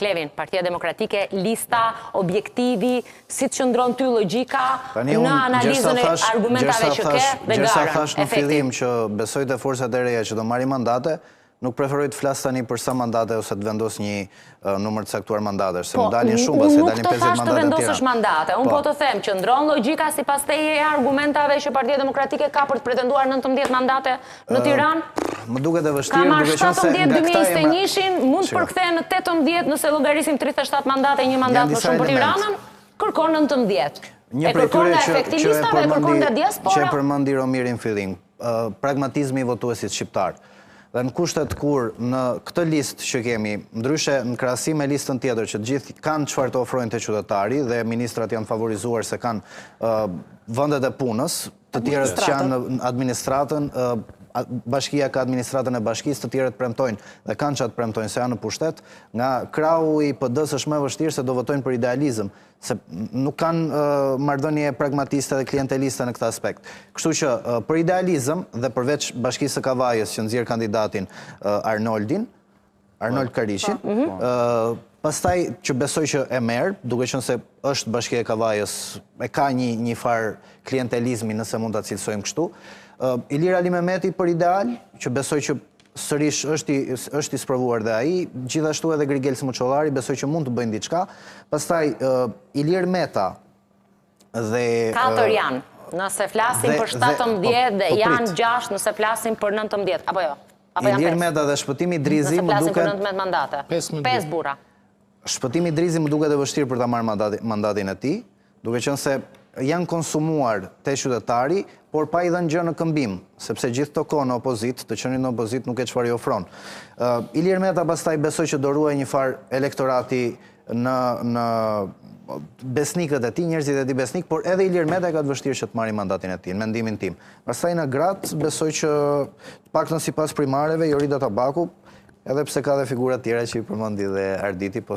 Klevin, Partia Demokratike, lista, objektivi, si të qëndron ty logjika në analizën e argumentave që ke dhe garën. Gjersa thash në fillim që besoj të forcat e reja që do marrin mandate, nuk preferoj të flas tani për sa mandate ose të vendos një numër të caktuar mandatesh, se më dalin shumë pasi dalin 50 mandate në Tiranë. Unë nuk të thash të vendosësh mandate, unë po të them që ndron logjika sipas teje e argumentave që Partia Demokratike ka për të pretenduar 19 mandate në Tiranë. Më duket e vështirë, ka marrë duke qenë se 17-2021-shin, mund të përkthehen në 18 nëse llogarisim 37 mandate, një mandat më shumë për Tiranën, kërkon 19. Një prej tyre që e përmendi Romiri në fillim, pragmatizmi i votuesit shqiptar. Dhe në kushtet kur në këtë listë që kemi, ndryshe në krahasim me listën tjetër që të gjithë kanë çfarë të ofrojnë te qytetari dhe ministrat janë favorizuar se kanë vendet e punës, të tjerët që janë në administratën, bashkia ka administratën e bashkisë, të tjerët premtojnë dhe kanë çat premtojnë se janë në pushtet, nga krahu i PD-s është më vështirë se do votojnë për idealizëm, se nuk kanë marrëdhënie pragmatiste dhe klienteliste në këtë aspekt. Kështu që për idealizëm dhe përveç bashkisë së Kavajës që nxjerr kandidatin Arnold Karishin, pastaj që besoj që e merr, duke qenë se është bashkia e Kavajës, e ka një far klientelizmi nëse mund ta cilësojmë kështu. Ilir Ali Mehmeti për ideal, që besoj që sërish është i sprovuar dhe ai, gjithashtu edhe Grigel Smuçollari, besoj që mund të bëjnë diçka. Pastaj Ilir Meta dhe 4 janë, nëse flasim për 17 dhe janë 6 nëse flasim për 19, apo jo? Ilir Meta dhe Shpëtimi Drizi më duket... Nëse flasim për 19 mandate, 5 burra. Shpëtimi Drizi më duket e vështirë për ta marrë mandatin e tij, duke qenë se janë konsumuar te qytetari, por pa i dhënë gjë në këmbim, sepse gjithë të kohë në opozit, të qenë në opozit nuk e çfarë i ofron. Ilir Meta pastaj besoj që do ruaj një far elektorati në besnikët e tij, njerëzit e tij besnik, por edhe Ilir Meta ka të vështirë që të marrë mandatin e tij, në mendimin tim. Pastaj në Gratë besoj që paktën sipas primareve, Jorida Tabaku, edhe pse ka dhe figura tjera që i përmendi dhe Arditi, po